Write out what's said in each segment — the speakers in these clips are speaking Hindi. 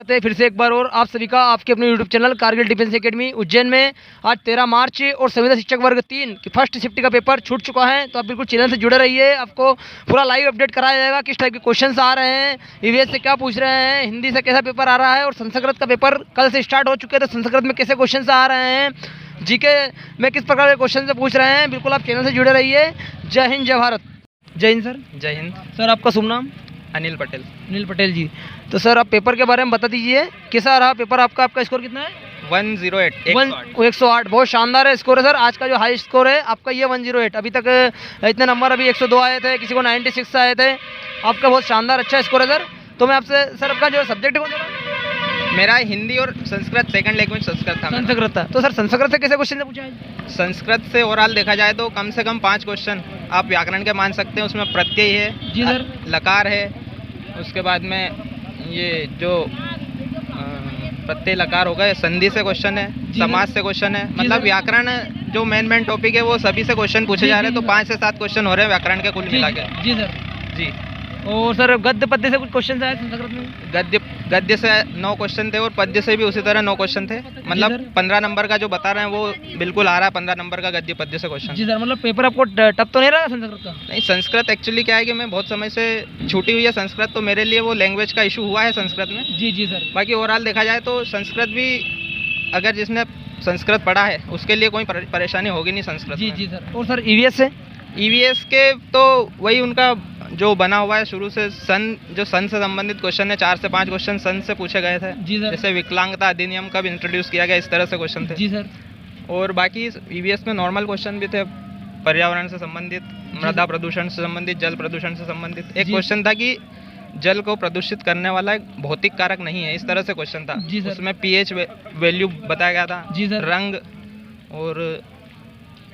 फिर से एक बार और आप सभी का आपके अपने YouTube channel Kargil defence academy Ujjain में आज 13 मार्च और संविदा शिक्षक वर्ग 3 की फर्स्ट शिफ्ट का पेपर छूट चुका है। तो आप बिल्कुल चैनल से जुड़े रहिए, आपको पूरा लाइव अपडेट कराया जाएगा किस टाइप के क्वेश्चंस आ रहे हैं, ईवीएस से क्या पूछ रहे हैं, हिंदी से कैसा पेपर आ रहा है और संस्कृत का पेपर कल से स्टार्ट हो चुके हैं। तो संस्कृत में कैसे क्वेश्चन आ रहे हैं, जीके में किस प्रकार के क्वेश्चन से पूछ रहे हैं, बिल्कुल आप चैनल से जुड़े रहिए। जय हिंद, जय भारत। जय हिंद सर। जय हिंद सर, आपका शुभ नाम? अनिल पटेल। अनिल पटेल जी। तो सर, आप पेपर के बारे में बता दीजिए, कैसा रहा पेपर आपका? आपका स्कोर कितना है? 108 108। बहुत शानदार है स्कोर है सर। आज का जो हाई स्कोर है आपका ये 108। अभी तक इतने नंबर अभी 102 आए थे, किसी को 96 आए थे। आपका बहुत शानदार अच्छा स्कोर है सर। तो मैं आपसे सर, आपका जो सब्जेक्ट है कौन सा? मेरा हिंदी और संस्कृत, सेकंड लैंग्वेज संस्कृत था। संस्कृत था। तो सर संस्कृत से कैसे क्वेश्चन पूछा है? संस्कृत से ओवरऑल देखा जाए तो कम से कम 5 क्वेश्चन आप व्याकरण के मान सकते हैं। उसमें प्रत्यय है जी सर, लकार है, उसके बाद में ये जो प्रत्यय लकार होगा, संधि से क्वेश्चन है, समास से क्वेश्चन है। मतलब व्याकरण जो मेन टॉपिक है वो सभी से क्वेश्चन पूछे जा रहे हैं। तो 5 से 7 क्वेश्चन हो रहे हैं व्याकरण के कुल मिला के। जी सर जी। और सर गद्य पद्य से कुछ क्वेश्चन आए संस्कृत में? गद्य से 9 क्वेश्चन थे और पद्य से भी उसी तरह 9 क्वेश्चन थे। मतलब 15 नंबर का जो बता रहे हैं वो बिल्कुल आ रहा है, 15 नंबर का गद्य पद्य से क्वेश्चन। जी सर, मतलब पेपर आपको टफ तो नहीं रहा संस्कृत का? नहीं, संस्कृत एक्चुअली क्या है कि मैं बहुत समय से छूटी हुई है संस्कृत, तो मेरे लिए वो लैंग्वेज का इशू हुआ है संस्कृत में। जी जी सर। बाकी ओवरऑल देखा जाए तो संस्कृत भी अगर जिसने संस्कृत पढ़ा है उसके लिए कोई परेशानी होगी नहीं संस्कृत। जी जी सर। और सर ईवीएस से? ईवीएस के तो वही उनका जो बना हुआ है शुरू से, जो सन से संबंधित क्वेश्चन है, 4 से 5 क्वेश्चन सन से पूछे गए थे। जी सर। जैसे विकलांगता अधिनियम कब इंट्रोड्यूस किया गया, इस तरह से क्वेश्चन थे। जी सर। और बाकी ईवीएस में नॉर्मल क्वेश्चन भी थे, पर्यावरण से संबंधित, मृदा प्रदूषण से संबंधित, जल प्रदूषण से संबंधित। एक क्वेश्चन था कि जल को प्रदूषित करने वाला एक भौतिक कारक नहीं है, इस तरह से क्वेश्चन था। उसमें पीएच वैल्यू बताया गया था। जी सर। रंग और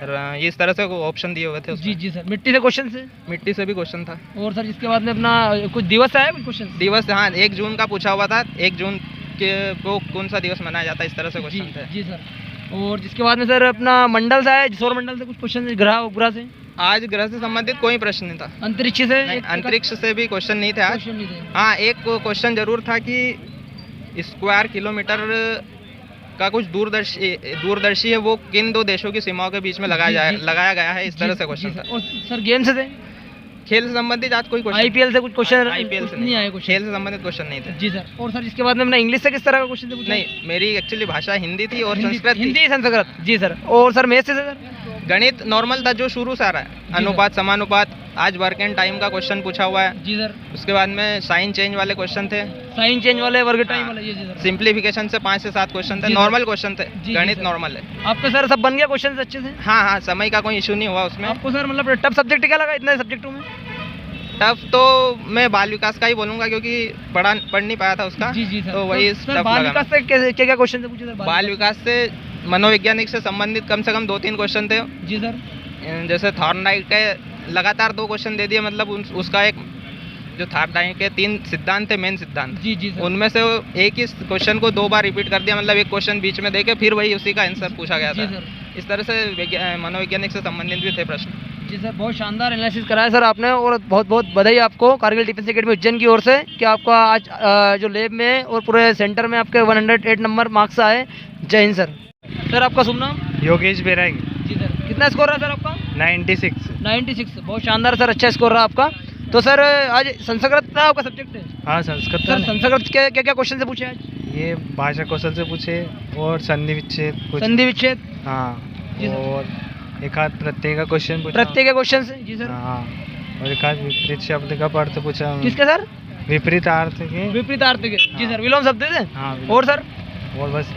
ये इस तरह से ऑप्शन दिए हुए थे। जी जी सर। मिट्टी से क्वेश्चन से? मिट्टी से भी क्वेश्चन था। और सर इसके बाद में अपना कुछ दिवस आया, कुछ क्वेश्चन? दिवस, हाँ, 1 जून का पूछा हुआ था। 1 जून के को कौन सा दिवस मनाया जाता है, इस तरह से क्वेश्चन थे। जी सर। और जिसके बाद में सर अपना मंडल से आया, सौर मंडल से कुछ क्वेश्चन, ग्रह उपग्रह से? आज ग्रह से संबंधित कोई प्रश्न नहीं था। अंतरिक्ष से? अंतरिक्ष से भी क्वेश्चन नहीं थे आज। हाँ, एक क्वेश्चन जरूर था कि स्क्वायर किलोमीटर का कुछ दूरदर्शी है, वो किन 2 देशों की सीमाओं के बीच में लगाया गया है, इस तरह से क्वेश्चन था। और सर गेम से थे? खेल से संबंधित आज कोई क्वेश्चन? आईपीएल से कुछ क्वेश्चन? आईपीएल से नहीं आए क्वेश्चन। खेल से संबंधित क्वेश्चन नहीं थे। जी सर। और सर इसके बाद में अपना इंग्लिश से किस तरह का क्वेश्चन थे? नहीं, मेरी एक्चुअली भाषा हिंदी थी और संस्कृत थी। हिंदी संस्कृत। जी सर। और सर मैथ से सर? गणित नॉर्मल था जो शुरू से आ रहा है, अनुपात समानुपात। आज वर्क एंड टाइम का क्वेश्चन पूछा हुआ है। जी सर। उसके बाद में साइन चेंज वाले क्वेश्चन थे। साइन चेंज वाले, वर्ग टाइम वाले? जी सर। सिंप्लीफिकेशन से 5 से 7 क्वेश्चन थे, नॉर्मल क्वेश्चन थे। गणित नॉर्मल है। आपका सर सब बन गया क्वेश्चन अच्छे से? हाँ हाँ, समय का कोई इशू नहीं हुआ उसमें। आपको सर मतलब टफ सब्जेक्ट क्या लगा इतने सब्जेक्टों में? टफ तो मैं बाल विकास का ही बोलूंगा, क्योंकि पढ़ नहीं पाया था उसका। जी जी सर। तो वही टफ लगा। बाल विकास से क्या क्वेश्चन थे पूछे सर? बाल विकास से मनोवैज्ञानिक से संबंधित कम से कम 2-3 क्वेश्चन थे। जी सर। जैसे थॉर्नडाइक के लगातार 2 क्वेश्चन दे दिए, मतलब उसका एक जो थॉर्नडाइक के 3 सिद्धांत थे, मेन सिद्धांत। जी जी सर। उनमें से एक ही क्वेश्चन को 2 बार रिपीट कर दिया, मतलब एक क्वेश्चन बीच में देके फिर वही उसी का आंसर पूछा गया था। इस तरह से मनोवैज्ञानिक से संबंधित भी थे प्रश्न। जी सर, बहुत शानदार एनालिसिस कराया सर आपने, और बहुत बहुत बधाई आपको कारगिल डिफेंस एकेडमी उज्जैन की ओर से कि आपका आज जो लैब में और पूरे सेंटर में आपके 108 नंबर मार्क्स आए। जय हिंद सर। सर आपका शुभ नाम? योगेश बेरागी। जी सर। कितना स्कोर रहा सर आपका? 96। बहुत शानदार सर, अच्छा स्कोर रहा आपका। तो सर आज संस्कृत था आपका सब्जेक्ट है? हाँ, संस्कृत। सर संस्कृत के क्या क्या क्वेश्चन से पूछे आज? ये भाषा कौशल से पूछे और संधि विच्छेद। हाँ। और एक आध प्रत्यय का क्वेश्चन पूछा। प्रत्यय के क्वेश्चन से? जी सर। हाँ। और एक आध विपरीत शब्द का अर्थ पूछा। किसके सर? विपरीत अर्थ के। जी सर। विलोम शब्द थे। हाँ। और सर? और बस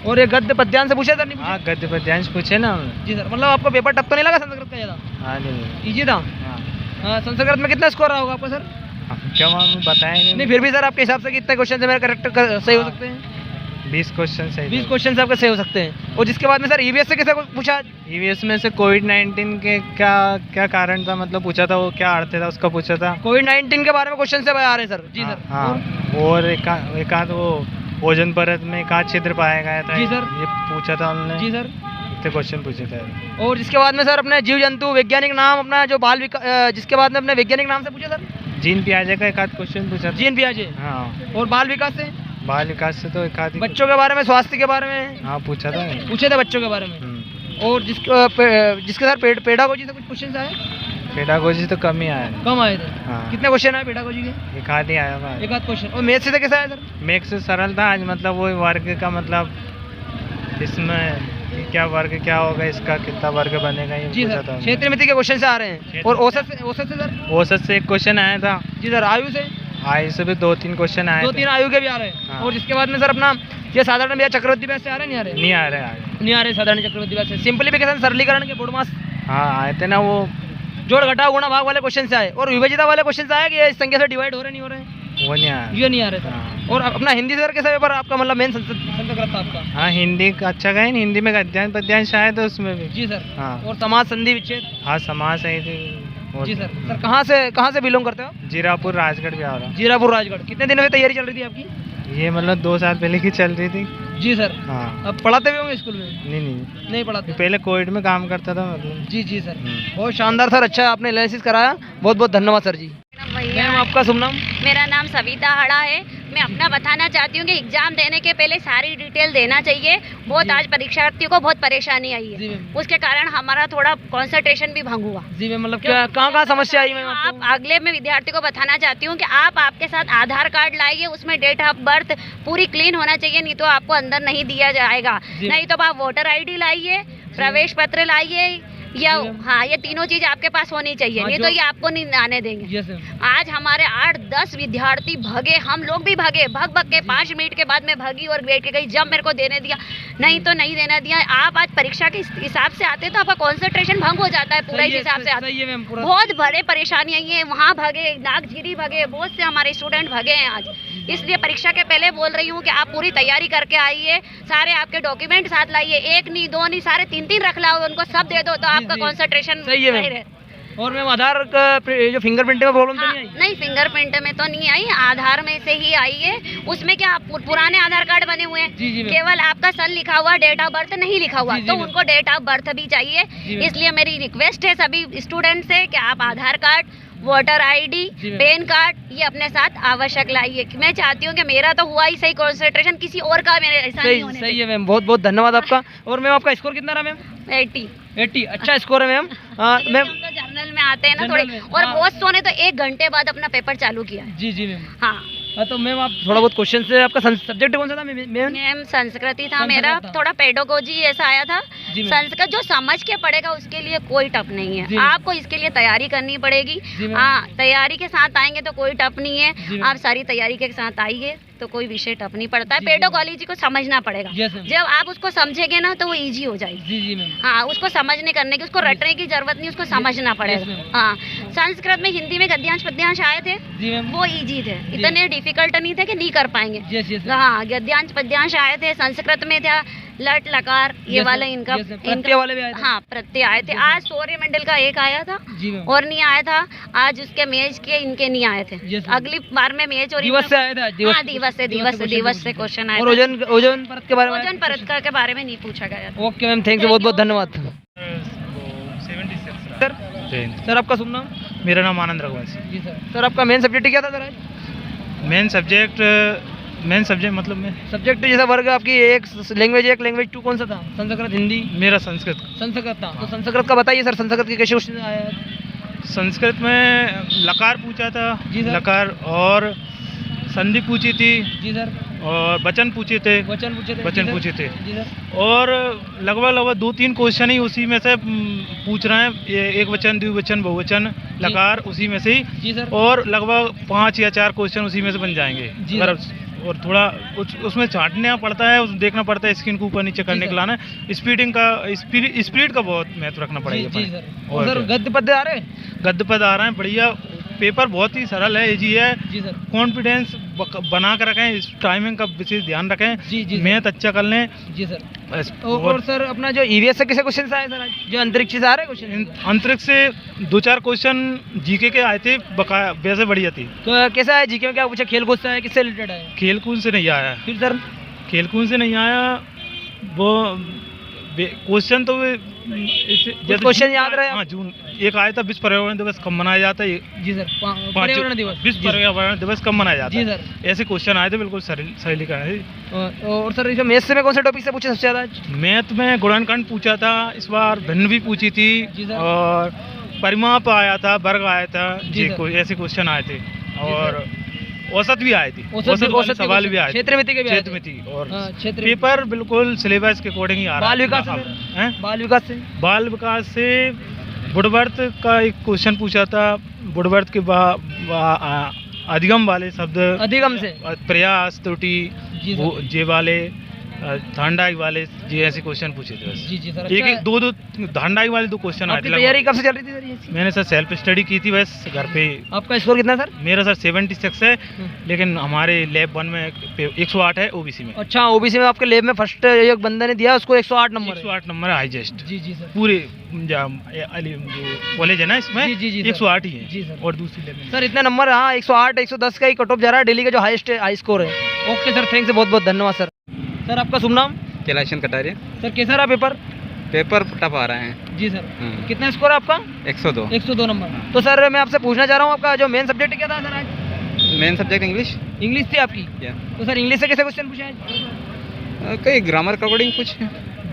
और ये गद्य पद्यांश से पूछा सर? नहीं? हाँ, गद्य पद्यांश पूछे ना। जी सर। मतलब आपको पेपर टफ तो नहीं लगा संस्कृत का ज़्यादा? हाँ, नहीं, इजी था। हाँ। संस्कृत में कितना स्कोर रहा होगा आपका सर? क्या हम बताएं नहीं। फिर भी सर आपके हिसाब से कितने क्वेश्चन से मेरे करेक्ट सही हो सकते हैं? 20 क्वेश्चन सही। 20 क्वेश्चन से आपके सही हो सकते हैं। और जिसके बाद में सर ईवीएस से कैसे पूछा? ईवीएस में से कोविड-19 के क्या कारण था, मतलब पूछा था, वो क्या अर्थ था उसका पूछा था। कोविड-19 के बारे में क्वेश्चन से आ रहे हैं सर? जी सर। हाँ। और एक आध वो ओजोन परत में एक आध छिद्र पाया गया था। जी सर। ये पूछा था उन्होंने। जी सर। इतने क्वेश्चन पूछे थे। और जिसके बाद में सर अपने जीव जंतु वैज्ञानिक नाम, अपना जो जिसके बाद में अपने वैज्ञानिक नाम से पूछे सर? जीन पियाजे का एक आध क्वेश्चन पूछा था। जीन पियाजे। हाँ। और बाल विकास से? बाल विकास से तो एक आधी बच्चों के बारे में, स्वास्थ्य के बारे में हाँ पूछा था। पूछे थे बच्चों के बारे में। और जिसके साथ पेडागोजी से कुछ क्वेश्चन आए? पेडागोजी तो कम ही आया। कम आए थे। हाँ। कितने क्वेश्चन आए पेडागोजी के? एक आधी आया था। एक आध क्वेश्चन। और मैथ से कैसा आया सर? मैथ से सरल था आज, मतलब वो वर्ग का मतलब इसमें क्या वर्ग क्या होगा, इसका कितना वर्ग बनेगा, ये जी पूछा सर। था। क्षेत्र मिति के क्वेश्चन से आ रहे हैं। और औसत से सर? औसत से एक क्वेश्चन आया था। जी सर। आयु से? आयु से भी 2-3 क्वेश्चन आए। 2-3 आयु के भी आ रहे हैं। हाँ। और जिसके बाद में सर अपना ये साधारण ब्याज चक्रवृद्धि ब्याज से आ रहे नहीं आ रहे? नहीं आ रहे आज। नहीं आ रहे साधारण चक्रवृद्धि ब्याज से। सिंपलीफिकेशन, सरलीकरण के बोर्ड मास हाँ आए थे ना, वो जोड़ घटाव गुणा भाग वाले क्वेश्चन से आए। और विभाजिता वाले क्वेश्चन से आए कि ये इस संख्या से डिवाइड हो रहे नहीं हो रहे? वो नहीं आया। ये नहीं आ रहे सर। हाँ। और अपना हिंदी सर कैसा पेपर आपका, मतलब मेन संस्कृत था आपका? हाँ हिंदी का अच्छा गए, हिंदी में गद्यांश पद्यांश आए थे उसमें भी। जी सर। हाँ। और समाज संधि विच्छेद? हाँ समाज आई थी। जी सर। सर कहाँ से बिलोंग करते हो आप? जीरापुर राजगढ़ भी आ रहा। जीरापुर राजगढ़। कितने दिनों से तैयारी चल रही थी आपकी? ये मतलब 2 साल पहले की चल रही थी। जी सर। हाँ। अब पढ़ाते भी होंगे स्कूल में? नहीं नहीं पढ़ाते? पहले कोविड में काम करता था मतलब। जी जी सर। बहुत शानदार सर, अच्छा आपने एनालिसिस कराया, बहुत बहुत धन्यवाद सर जी। मैम आपका शुभ नाम? मेरा नाम सविता हड़ा है। मैं अपना बताना चाहती हूँ कि एग्जाम देने के पहले सारी डिटेल देना चाहिए। बहुत आज परीक्षार्थियों को बहुत परेशानी आई जी है, मैम। उसके कारण हमारा थोड़ा कंसंट्रेशन भी भंग हुआ। जी मैम, मतलब क्या कहाँ समस्या आई मैम आप आपको? अगले में विद्यार्थी को बताना चाहती हूँ कि आप आपके साथ आधार कार्ड लाइए, उसमें डेट ऑफ बर्थ पूरी क्लीन होना चाहिए, नहीं तो आपको अंदर नहीं दिया जाएगा। जी। नहीं तो आप वोटर आईडी लाइए, प्रवेश पत्र लाइए, या जी मैम। हाँ ये तीनों चीज आपके पास होनी चाहिए, हाँ, नहीं जो- तो ये आपको नहीं आने देंगे। Yes ma'am. आज हमारे 8-10 विद्यार्थी भगे, हम लोग भी भगे, भग के 5 मिनट के बाद में भगी और बैठ के गई, जब मेरे को देने दिया, नहीं तो नहीं देना दिया। आप आज परीक्षा के हिसाब से आते तो आपका कंसंट्रेशन भंग हो जाता है, पूरा इस हिसाब से आते। सही है मैम, पूरा बहुत बड़े परेशानी आई है, वहाँ भगे, नागझीरी भगे, बहुत से हमारे स्टूडेंट भगे हैं आज। इसलिए परीक्षा के पहले बोल रही हूँ कि आप पूरी तैयारी करके आइए, सारे आपके डॉक्यूमेंट साथ लाइए, 1 नहीं 2 नहीं, सारे 3-3 रख लाओ, उनको सब दे दो तो आपका जी। कंसंट्रेशन सही है मैम। सही रहे। और मैम आधार का जो फिंगरप्रिंट में प्रॉब्लम तो हाँ, नहीं आई? नहीं फिंगरप्रिंट में तो नहीं आई, आधार में से ही आई है। उसमें क्या पुराने आधार कार्ड बने हुए हैं, जी जी मैम। केवल आपका सन लिखा हुआ, डेट ऑफ बर्थ नहीं लिखा हुआ, जी, जी तो मैम। उनको डेट ऑफ बर्थ भी चाहिए। जी मैम। इसलिए मेरी रिक्वेस्ट है सभी स्टूडेंट से कि आप आधार कार्ड, वोटर आईडी, जी मैम। पैन कार्ड ये अपने साथ आवश्यक लाइए। मैं चाहती हूँ कि मेरा तो हुआ ही सही कंसंट्रेशन, किसी और का मेरे ऐसा नहीं होने सही है मैम, बहुत बहुत धन्यवाद आपका। और मैम आपका स्कोर कितना रहा मैम? 80। 80। अच्छा स्कोर है मैम। मैम हम तो जर्नल में आते हैं ना जनरल थोड़े, में, और हाँ। बहुत सोने तो 1 घंटे बाद अपना पेपर चालू किया है। जी जी मैम। हाँ हाँ तो मैम आप थोड़ा बहुत क्वेश्चन से, आपका सब्जेक्ट कौन सा था मैम? मैम संस्कृति था संस्कृत मेरा, था। थोड़ा पेडागोजी ऐसा आया था। जी मैम। संस्कृत जो समझ के पढ़ेगा उसके लिए कोई टफ नहीं जी है, मैम। आपको इसके लिए तैयारी करनी पड़ेगी। जी मैम। हाँ तैयारी के साथ आएंगे तो कोई टफ नहीं जी है, मैम। आप सारी तैयारी के साथ आइए तो कोई विषय टफ नहीं पड़ता है। जी, जी मैम। पेडागोजी को समझना पड़ेगा, यस मैम। जब आप उसको समझेंगे ना तो वो इजी हो जाएगी। जी जी मैम। हाँ उसको समझने करने की, उसको रटने की जरूरत नहीं, उसको समझना यस पड़ेगा। मैम। हाँ संस्कृत में हिंदी में गद्यांश पद्यांश आए थे, जी मैम। वो इजी थे, जी। इतने डिफिकल्ट नहीं थे कि नहीं कर पाएंगे। यस यस हाँ गद्यांश पद्यांश आए थे, संस्कृत में था लट लकार ये Yes, वाला sir. इनका Yes, sir. प्रत्यय वाले भी आए थे? हाँ प्रत्यय आए थे। आज सौर्य मंडल का एक आया था जी मैम। और नहीं आया था, आज उसके मेज के इनके नहीं आए थे। Yes, ma'am. अगली बार में मेज और दिवस से आए थे आज? हाँ दिवस से क्वेश्चन आए और थे। ओजोन परत के बारे में? ओजोन परत के बारे में नहीं पूछा गया था। ओके मैम, थैंक यू, बहुत बहुत धन्यवाद। 76 सर सर आपका शुभ नाम? मेरा नाम आनंद रघुवंशी। जी सर। सर आपका मेन सब्जेक्ट क्या था सर आज? मेन सब्जेक्ट मतलब मैं सब्जेक्ट जैसा वर्ग आपकी एक लैंग्वेज 1 लैंग्वेज 2 कौन सा था? संस्कृत, हिंदी? मेरा संस्कृत। संस्कृत था। तो संस्कृत का बताइए सर, संस्कृत के कैसे क्वेश्चन आए हैं? संस्कृत में लकार पूछा था, जी सर। लकार, और संधि पूछी थी, जी सर। और वचन पूछे थे, वचन पूछे थे? वचन जी सर। पूछे थे। जी सर। और लगभग 2-3 क्वेश्चन ही उसी में से पूछ रहे हैं, एक वचन, द्विवचन, बहुवचन, लकार उसी में से ही, जी सर। और लगभग 5 या 4 क्वेश्चन उसी में से बन जाएंगे। जी अगर और थोड़ा उसमें छांटना पड़ता है, देखना पड़ता है, स्क्रीन को ऊपर नीचे करने सर। के लाना, स्पीड का बहुत महत्व रखना जी पड़ेगा। जी अपने। सर। और सर क्या? गद्य पद्य आ रहे हैं? गद्य पद आ रहे हैं, बढ़िया। पेपर बहुत ही सरल है, इजी है। जी सर। कॉन्फिडेंस बना कर रखें, इस टाइमिंग का विशेष ध्यान रखें, जी जी सर। मैथ अच्छा कर लें। जी सर। बस। और सर अपना जो ईवीएस से कैसे क्वेश्चन आए सर आज? जो अंतरिक्ष से आ रहे हैं क्वेश्चन? अंतरिक्ष से 2-4 क्वेश्चन जीके के आए थे, बकाया वैसे बढ़िया थी। तो कैसा है जीके में, क्या पूछा? खेल कूद से है, किससे रिलेटेड है? खेल कूद से नहीं आया, फिर सर? खेल कूद से नहीं आया, वो क्वेश्चन तो जैसे क्वेश्चन याद रहे? हाँ, जून एक आया था, विश्व पर्यावरण दिवस कब मनाया जाता है? जी सर, पर्यावरण दिवस, विश्व पर्यावरण दिवस कब मनाया जाता है? जी सर। ऐसे क्वेश्चन आए थे, बिल्कुल सही लिखा है। और सर इसमें मैथ्स में कौन से टॉपिक से पूछे सबसे ज़्यादा? मैथ में गुणनखंड पूछा था इस बार, भिन्न भी पूछी थी, जी सर। और परिमाप आया था, वर्ग आया था जी जी, सर। कोई ऐसे क्वेश्चन आए थे, और औसत भी आए थे, औसत वाले सवाल भी आए थे, क्षेत्र मिति के भी आए थे। क्षेत्र में थी, और हाँ, क्षेत्र पेपर बिल्कुल सिलेबस के अकॉर्डिंग ही आ रहा बाल है। विकास से? हैं? बाल विकास से? बाल विकास से वुडवर्थ का एक क्वेश्चन पूछा था, वुडवर्थ के अधिगम वाले शब्द, अधिगम से? प्रयास, त्रुटि, जी सर। जे वाले, धांडाई वाले, जी ऐसे क्वेश्चन पूछे थे बस। जी जी सर। एक दो धांडाई वाले 2 क्वेश्चन आए आपकी थे। तैयारी कब से चल रही थी सर ये? मैंने सर सेल्फ स्टडी की थी बस घर पे। आपका स्कोर कितना सर? मेरा सर 76 है, लेकिन हमारे लैब 1 में 108 है ओबीसी में। अच्छा, ओबीसी में आपके लैब में फर्स्ट एक बंदे ने दिया, उसको 108 नंबर है। 108 नंबर है हाईएस्ट जी जी सर। पूरे जो कॉलेज है ना इसमें, जी, जी, जी, सर। 108 ही है। जी, सर। और दूसरी लैब में सर इतने नंबर, हाँ 108 110 का ही कट ऑफ जा रहा है, दिल्ली का जो हाईएस्ट हाई स्कोर है। ओके सर, थैंक्स, बहुत बहुत धन्यवाद सर। सर आपका शुभ नाम? कैलाशन कटारिया। सर कैसा रहा पेपर? पेपर टफ आ रहे हैं। जी सर। कितना स्कोर है आपका? 102। 102 नंबर। तो सर मैं आपसे पूछना चाह रहा हूँ, आपका जो मेन सब्जेक्ट क्या था सर आज? Main subject English. इंग्लिश थी आपकी? तो सर इंग्लिश से कैसे क्वेश्चन पूछे आज? कई ग्रामर के अकॉर्डिंग कुछ।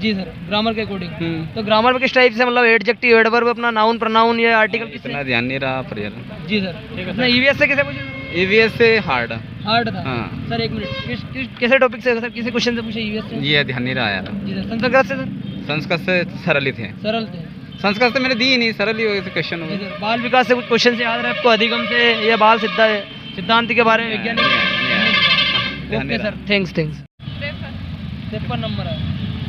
जी सर, ग्रामर के अकॉर्डिंग। तो ग्रामर में किस टाइप से, मतलब एडजेक्टिव, एडवर्ब, अपना नाउन, प्रोनाउन या आर्टिकल? इतना ध्यान नहीं रहा पर यार। जी सर। अपना ईवीएस से कैसे पूछे? ईवीएस से हार्ड। हार्ड था? हाँ। सर एक मिनट, कैसे टॉपिक से सर, किसी क्वेश्चन से पूछे ईवीएस से? ये ध्यान नहीं रहा यार। जी सर। संस्कृत से सर? संस्कृत से सरल ही थे। सरल थे? संस्कृत से मैंने दी ही नहीं, सरल ही क्वेश्चन जी सर। बाल विकास से कुछ क्वेश्चन से याद रहे आपको? अधिगम से या बाल सिद्धांत के बारे में, वैज्ञानिक? Okay sir, thanks. 53 नंबर है।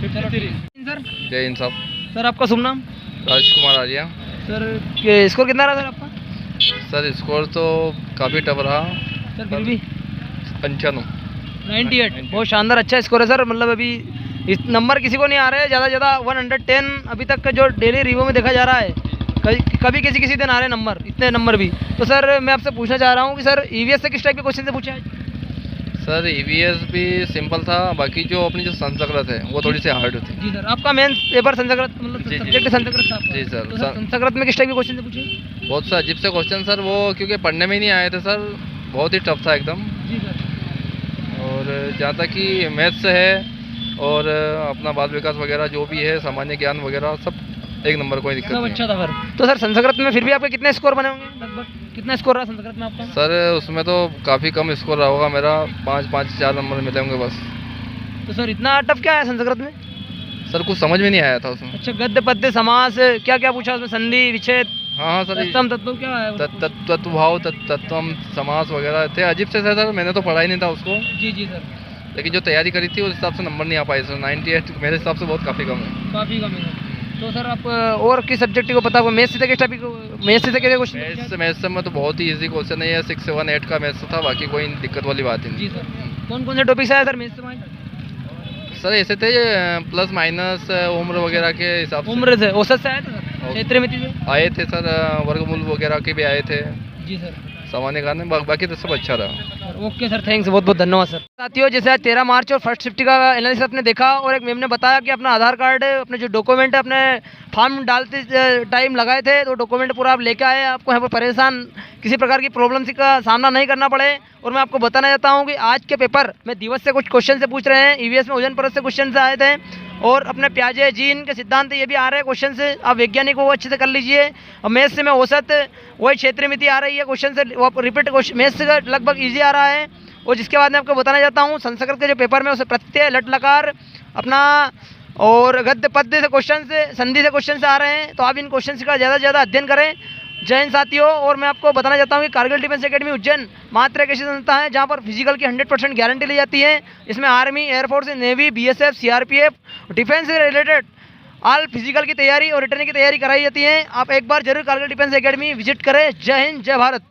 चलो ठीक है सर। जय हिंद साहब। सर आपका शुभ नाम? राजकुमार आर्या। सर स्कोर कितना रहा सर आपका? सर स्कोर तो काफ़ी टफ रहा सर, फिर भी 95। 98, बहुत शानदार, अच्छा स्कोर है सर। मतलब अभी इस नंबर किसी को नहीं आ रहे हैं, ज़्यादा ज़्यादा 110 अभी तक का जो डेली रिव्यू में देखा जा रहा है। कभी किसी दिन आ रहे हैं नंबर, इतने नंबर भी। तो सर मैं आपसे पूछना चाह रहा हूँ कि सर ईवीएस से किस टाइप के क्वेश्चन से पूछे आज? सर ईवीएस भी सिंपल था, बाकी जो अपनी जो संस्कृत है वो थोड़ी सी हार्ड थी। जी सर। आपका मेन पेपर संस्कृत, मतलब जी, सब्जेक्ट संस्कृत था आपका? जी सर। तो सर संस्कृत में किस टाइप के क्वेश्चन से पूछे? बहुत सा अजीब से क्वेश्चन सर, वो क्योंकि पढ़ने में ही नहीं आए थे सर, बहुत ही टफ था एकदम। जी सर। और जहाँ तक कि मैथ्स है और अपना बाल विकास वगैरह जो भी है, सामान्य ज्ञान वगैरह, सब एक नंबर, कोई दिक्कत सब नहीं। अच्छा था सर। तो सर संस्कृत में फिर भी आपके कितने स्कोर बने होंगे लगभग? कितना स्कोर रहा संस्कृत में आपका? सर उसमें तो काफ़ी कम स्कोर रहा होगा मेरा, 4 नंबर मिले होंगे बस। तो सर इतना टफ क्या है संस्कृत में? सर कुछ समझ में नहीं आया था उसमें। अच्छा, गद्य पद्य समास क्या क्या पूछा उसमें? संधि, विच्छेद, हाँ सर, तत्सम, तत्व क्या है? तत्वभाव, तत्वम, समास वगैरह थे, अजीब से थे सर। मैंने तो पढ़ा ही नहीं था उसको, जी जी सर। लेकिन जो तैयारी करी थी उस हिसाब से नंबर नहीं आ पाए सर। 98 मेरे हिसाब से बहुत काफ़ी कम है। काफ़ी कम है। तो सर आप और किस सब्जेक्ट को पता होगा? मैथ्स से किस टॉपिक को, मैथ्स से कैसे क्वेश्चन? मैथ्स में तो बहुत ही इजी क्वेश्चन है ये, 6, 7, 8 का मैथ्स था, बाकी कोई दिक्कत वाली बात ही जी नहीं। सर। कौन कौन से टॉपिक्स आए सर मैथ्स में? सर ऐसे थे प्लस माइनस उम्र वगैरह के हिसाब से। उम्र से, औसत से आए थे सर? क्षेत्र मिति से आए थे सर, वर्गमूल वगैरह के भी आए थे। जी सर। सामान्य ज्ञान, बाकी तो सब अच्छा रहा। ओके सर, थैंक्स, बहुत बहुत धन्यवाद सर। साथियों, जैसे आज 13 मार्च और फर्स्ट शिफ्ट का एनालिसिस आपने देखा, और एक मैम ने बताया कि अपना आधार कार्ड, अपने जो डॉक्यूमेंट है, अपने फॉर्म डालते टाइम लगाए थे, तो डॉक्यूमेंट पूरा आप लेके आए, आपको यहाँ पर परेशान किसी प्रकार की प्रॉब्लम का सामना नहीं करना पड़े। और मैं आपको बताना चाहता हूँ कि आज के पेपर में दिवस से कुछ क्वेश्चन से पूछ रहे हैं, ईवीएस में ओजन परत से क्वेश्चन से आए थे, और अपने प्याजे जीन के सिद्धांत ये भी आ रहे हैं क्वेश्चन से। आप वैज्ञानिक को अच्छे से कर लीजिए। और मैथ्स में औसत, वही क्षेत्र मिति आ रही है क्वेश्चन से, वो रिपीट मैथ्स का लगभग ईजी आ रहा है। और जिसके बाद मैं आपको बताना चाहता हूँ, संस्कृत के जो पेपर में उसे प्रत्यय, लट लकार अपना, और गद्य पद्य से क्वेश्चन से, संधि से क्वेश्चन से आ रहे हैं। तो आप इन क्वेश्चन का ज़्यादा से ज़्यादा अध्ययन करें। जय हिंद साथियों। और मैं आपको बताना चाहता हूँ कि कारगिल डिफेंस एकेडमी उज्जैन मात्र एक ऐसी संस्था है जहाँ पर फिजिकल की 100% गारंटी ली जाती है। इसमें army, air force, navy, BSF, CRPF, defence से रिलेटेड ऑल फिजिकल की तैयारी और रिटर्निंग की तैयारी कराई जाती है। आप एक बार जरूर कारगिल डिफेंस एकेडमी विजिट करें। जय हिंद, जय भारत।